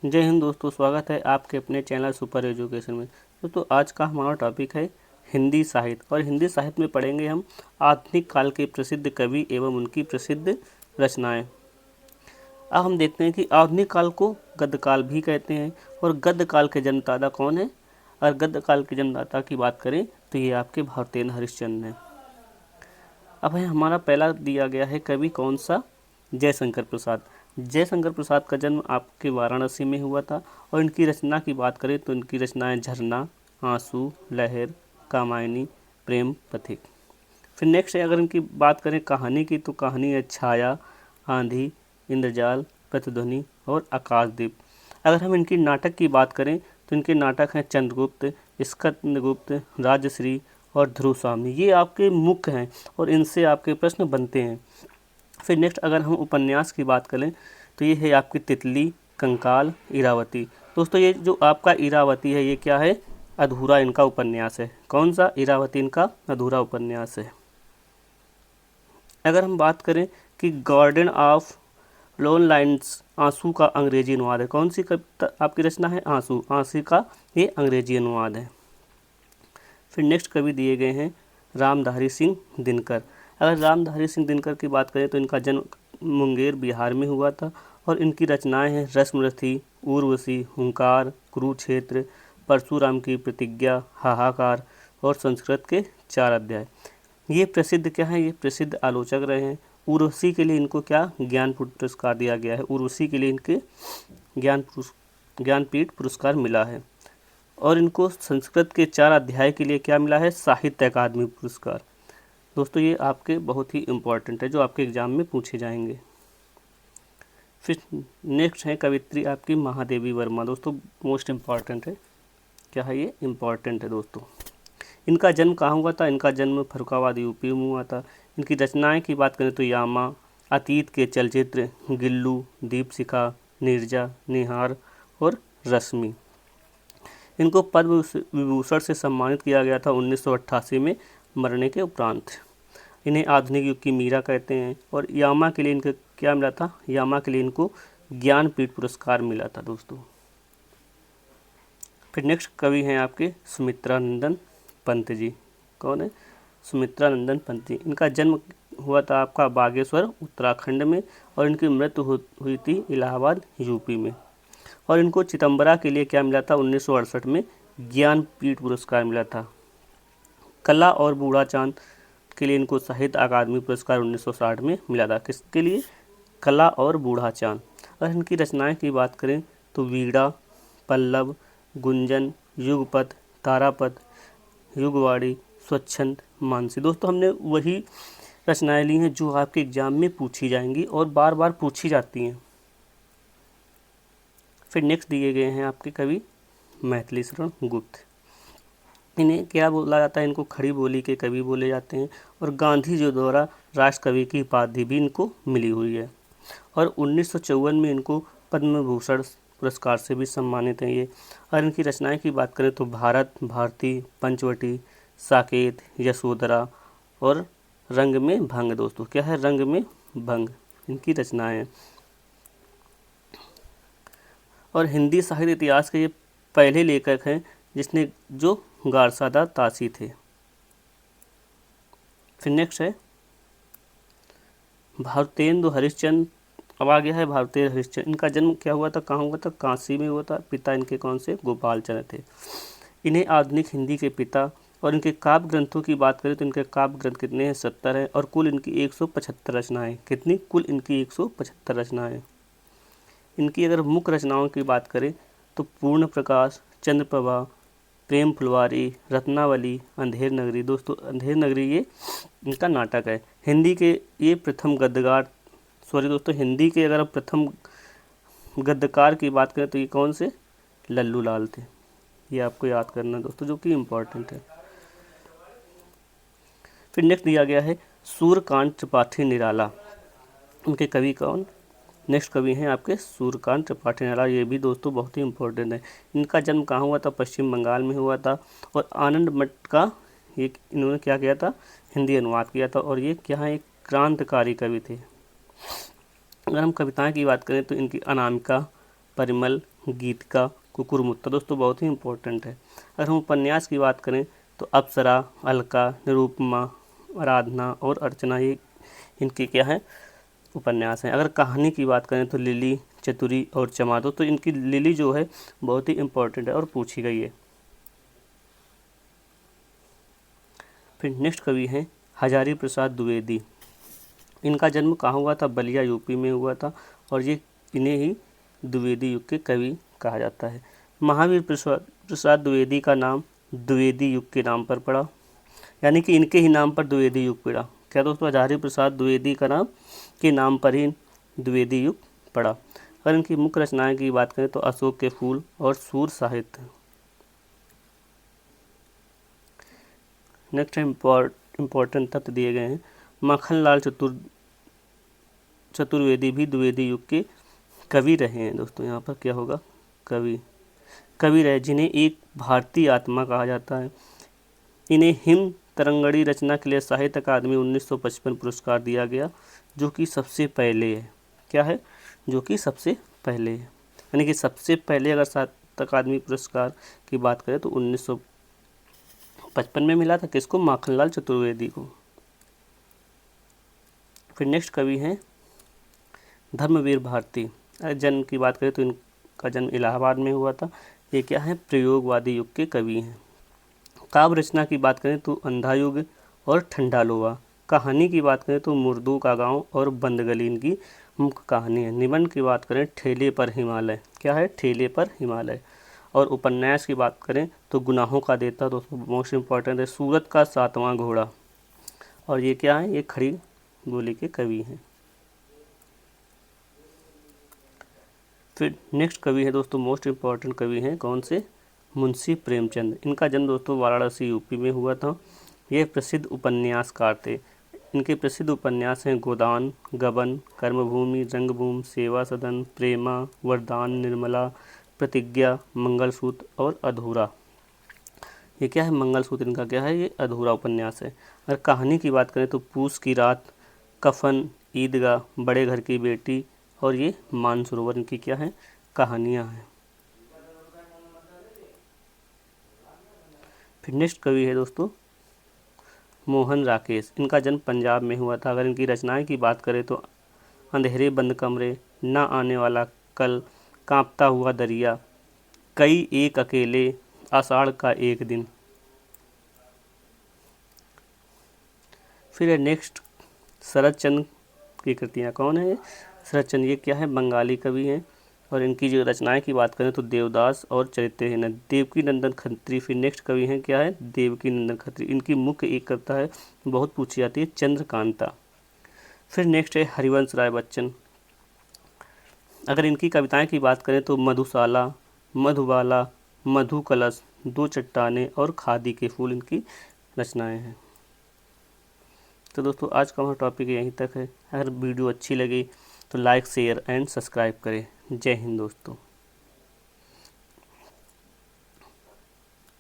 जय हिंद दोस्तों, स्वागत है आपके अपने चैनल सुपर एजुकेशन में। दोस्तों आज का हमारा टॉपिक है हिंदी साहित्य। और हिंदी साहित्य में पढ़ेंगे हम आधुनिक काल के प्रसिद्ध कवि एवं उनकी प्रसिद्ध रचनाएं। अब हम देखते हैं कि आधुनिक काल को गद्य काल भी कहते हैं। और गद्य काल के जन्मदाता कौन है? और गद्य काल के जन्मदाता की बात करें तो ये आपके भारतेंद्र हरिश्चंद्र हैं। अब है हमारा पहला दिया गया है कवि कौन सा? जयशंकर प्रसाद। जयशंकर प्रसाद का जन्म आपके वाराणसी में हुआ था। और इनकी रचना की बात करें तो इनकी रचनाएं झरना, आंसू, लहर, कामायनी, प्रेम पथिक। फिर नेक्स्ट है, अगर इनकी बात करें कहानी की तो कहानी है छाया, आंधी, इंद्रजाल, प्रतिध्वनि और आकाशदीप। अगर हम इनकी नाटक की बात करें तो इनके नाटक हैं चंद्रगुप्त, स्कंदगुप्त, राजश्री और ध्रुव स्वामी। ये आपके मुख्य हैं और इनसे आपके प्रश्न बनते हैं। फिर नेक्स्ट अगर हम उपन्यास की बात करें तो ये है आपकी तितली, कंकाल, इरावती। दोस्तों ये जो आपका इरावती है ये क्या है? अधूरा इनका उपन्यास है। कौन सा? इरावती इनका अधूरा उपन्यास है। अगर हम बात करें कि गार्डन ऑफ लोन लाइन्स आंसू का अंग्रेजी अनुवाद है। कौन सी कविता आपकी रचना है? आंसू। आंसू का ये अंग्रेजी अनुवाद है। फिर नेक्स्ट कवि दिए गए हैं रामधारी सिंह दिनकर। अगर रामधारी सिंह दिनकर की बात करें तो इनका जन्म मुंगेर बिहार में हुआ था। और इनकी रचनाएं हैं रश्मरथी, उर्वशी, हुंकार, कुरुक्षेत्र, परशुराम की प्रतिज्ञा, हाहाकार और संस्कृत के 4 अध्याय। ये प्रसिद्ध क्या है? ये प्रसिद्ध आलोचक रहे हैं। उर्वशी के लिए इनको क्या ज्ञानपीठ पुरस्कार दिया गया है? उर्वशी के लिए इनके ज्ञानपीठ पुरस्कार मिला है। और इनको संस्कृत के 4 अध्याय के लिए क्या मिला है? साहित्य अकादमी पुरस्कार। दोस्तों ये आपके बहुत ही इम्पोर्टेंट है, जो आपके एग्जाम में पूछे जाएंगे। फिर नेक्स्ट है कवित्री आपकी महादेवी वर्मा। दोस्तों मोस्ट इम्पॉर्टेंट है। क्या है ये? इम्पॉर्टेंट है दोस्तों। इनका जन्म कहाँ हुआ था? इनका जन्म फर्रुखाबाद यूपी में हुआ था। इनकी रचनाएं की बात करें तो यामा, अतीत के चलचित्र, गिल्लू, दीपशिखा, नीरजा, निहार और रश्मि। इनको पद्म विभूषण से सम्मानित किया गया था 1988 में मरने के उपरांत। इन्हें आधुनिक युग की मीरा कहते हैं। और यामा के लिए इनको क्या मिला था? यामा के लिए इनको ज्ञानपीठ पुरस्कार मिला था दोस्तों। फिर नेक्स्ट कवि हैं आपके सुमित्रानंदन पंत जी। कौन है? सुमित्रानंदन पंत जी। इनका जन्म हुआ था आपका बागेश्वर उत्तराखंड में। और इनकी मृत्यु हुई थी इलाहाबाद यूपी में। और इनको चिदम्बरा के लिए क्या मिला था? 1968 में ज्ञानपीठ पुरस्कार मिला था। कला और बूढ़ा चांद के लिए इनको साहित्य अकादमी पुरस्कार 1960 में मिला था। किसके लिए? कला और बूढ़ा चांद। और इनकी रचनाएं की बात करें तो वीणा, पल्लव, गुंजन, युगपथ, तारापथ, युगवाणी, स्वच्छंद, मानसी। दोस्तों हमने वही रचनाएं ली हैं जो आपके एग्जाम में पूछी जाएंगी और बार बार पूछी जाती हैं। फिर नेक्स्ट दिए गए हैं आपके कवि मैथिली शरण गुप्त। इन्हें क्या बोला जाता है? इनको खड़ी बोली के कवि बोले जाते हैं। और गांधी जी द्वारा राष्ट्र कवि की उपाधि भी इनको मिली हुई है। और 1954 में इनको पद्म भूषण पुरस्कार से भी सम्मानित हैं ये। और इनकी रचनाएं की बात करें तो भारत, भारती, पंचवटी, साकेत, यशोधरा और रंग में भंग। दोस्तों क्या है? रंग में भंग इनकी रचनाएं हैं। और हिंदी साहित्य इतिहास के ये पहले लेखक हैं जिसने जो गारसादा तासी थे। फिर नेक्स्ट है भारतेंदु हरिश्चंद्र। अब आ गया है भारतेंद्र हरिश्चंद्र। इनका जन्म क्या हुआ था? कहाँ हुआ था? काशी में हुआ था। पिता इनके कौन से? गोपाल चंद्र थे। इन्हें आधुनिक हिंदी के पिता। और इनके काव्य ग्रंथों की बात करें तो इनके काव्य ग्रंथ कितने हैं? 70 हैं। और कुल इनकी 175 रचनाएं। कितनी? कुल इनकी 175 रचनाएं। इनकी अगर मुख्य रचनाओं की बात करें तो पूर्ण प्रकाश, चंद्रप्रभा, प्रेम फुलवारी, रत्नावली, अंधेर नगरी। दोस्तों अंधेर नगरी ये इनका नाटक है। हिंदी के ये प्रथम गद्यकार, सॉरी दोस्तों, हिंदी के अगर प्रथम गद्यकार की बात करें तो ये कौन से? लल्लू लाल थे। ये आपको याद करना दोस्तों, जो कि इम्पोर्टेंट है। फिर नेक्स्ट दिया गया है सूर्यकांत त्रिपाठी निराला। उनके कवि कौन? नेक्स्ट कवि हैं आपके सूर्यकांत त्रिपाठी निराला। ये भी दोस्तों बहुत ही इंपॉर्टेंट है। इनका जन्म कहाँ हुआ था? पश्चिम बंगाल में हुआ था। और आनंद मठ का ये इन्होंने क्या किया था? हिंदी अनुवाद किया था। और ये क्या है? एक क्रांतिकारी कवि थे। अगर हम कविताएं की बात करें तो इनकी अनामिका, परिमल, गीतिका, कुकुरमुत्ता। दोस्तों बहुत ही इम्पोर्टेंट है। अगर हम उपन्यास की बात करें तो अप्सरा, अलका, निरुपमा, आराधना और अर्चना, ये इनके क्या है उपन्यास हैं। अगर कहानी की बात करें तो लिली, चतुरी और चमादो। तो इनकी लिली जो है बहुत ही इम्पोर्टेंट है और पूछी गई है। फिर नेक्स्ट कवि हैं हजारी प्रसाद द्विवेदी। इनका जन्म कहाँ हुआ था? बलिया यूपी में हुआ था और ये इन्हें ही द्विवेदी युग के कवि कहा जाता है। महावीर प्रसाद द्विवेदी का नाम द्विवेदी युग के नाम पर पड़ा, यानी कि इनके ही नाम पर द्विवेदी युग पड़ा। क्या दोस्तों? हजारी प्रसाद द्विवेदी का नाम के नाम पर ही द्विवेदी युग पड़ा। अगर इनकी मुख्य रचनाएं की बात करें तो अशोक के फूल और सूर साहित्य। नेक्स्ट इम्पोर्टेंट तथ्य दिए गए हैं। माखनलाल चतुर्वेदी भी द्विवेदी युग के कवि रहे हैं। दोस्तों यहाँ पर क्या होगा? कवि रहे, जिन्हें एक भारतीय आत्मा कहा जाता है। इन्हें हिम तरंगड़ी रचना के लिए साहित्य अकादमी 1955 पुरस्कार दिया गया, जो कि सबसे पहले है। क्या है? जो कि सबसे पहले है, यानी कि सबसे पहले अगर साहित्य अकादमी पुरस्कार की बात करें तो 1955 में मिला था। किसको? माखनलाल चतुर्वेदी को। फिर नेक्स्ट कवि हैं धर्मवीर भारती। जन्म की बात करें तो इनका जन्म इलाहाबाद में हुआ था। ये क्या है? प्रयोगवादी युग के कवि हैं। काव्य रचना की बात करें तो अंधा युग और ठंडालोवा। कहानी की बात करें तो मुर्दू का गांव और बंदगली इनकी मुख्य कहानी है। निबंध की बात करें ठेले पर हिमालय। क्या है? ठेले पर हिमालय। और उपन्यास की बात करें तो गुनाहों का देता, दोस्तों मोस्ट इम्पॉर्टेंट है, सूरत का सातवां घोड़ा। और ये क्या है? ये खड़ी बोली के कवि हैं। फिर नेक्स्ट कवि है दोस्तों, मोस्ट इम्पॉर्टेंट कवि हैं कौन से? मुंशी प्रेमचंद। इनका जन्म दोस्तों वाराणसी यूपी में हुआ था। ये प्रसिद्ध उपन्यासकार थे। इनके प्रसिद्ध उपन्यास हैं गोदान, गबन, कर्मभूमि, रंगभूमि, सेवा सदन, प्रेमा, वरदान, निर्मला, प्रतिज्ञा, मंगलसूत्र और अधूरा। ये क्या है? मंगलसूत्र इनका क्या है? ये अधूरा उपन्यास है। अगर कहानी की बात करें तो पूस की रात, कफन, ईदगाह, बड़े घर की बेटी और ये मानसरोवर इनकी क्या है? कहानियाँ हैं। फिर नेक्स्ट कवि है दोस्तों मोहन राकेश। इनका जन्म पंजाब में हुआ था। अगर इनकी रचनाएं की बात करें तो अंधेरे बंद कमरे, ना आने वाला कल, कांपता हुआ दरिया, कई एक अकेले, आषाढ़ का एक दिन। फिर नेक्स्ट शरद चंद्र की कृतियाँ। कौन है? शरद चंद्र। ये क्या है? बंगाली कवि हैं। और इनकी जो रचनाएं की बात करें तो देवदास और चरित्रहीन, देवकी नंदन खत्री। फिर नेक्स्ट कवि हैं क्या है? देवकी नंदन खत्री। इनकी मुख्य एक कविता है, बहुत पूछी जाती है, चंद्रकांता। फिर नेक्स्ट है हरिवंश राय बच्चन। अगर इनकी कविताएं की बात करें तो मधुशाला, मधुबाला, मधु कलश, दो चट्टानें और खादी के फूल इनकी रचनाएं हैं। तो दोस्तों आज का हमारा टॉपिक यहीं तक है। अगर वीडियो अच्छी लगी तो लाइक, शेयर एंड सब्सक्राइब करें। जय हिंद दोस्तों।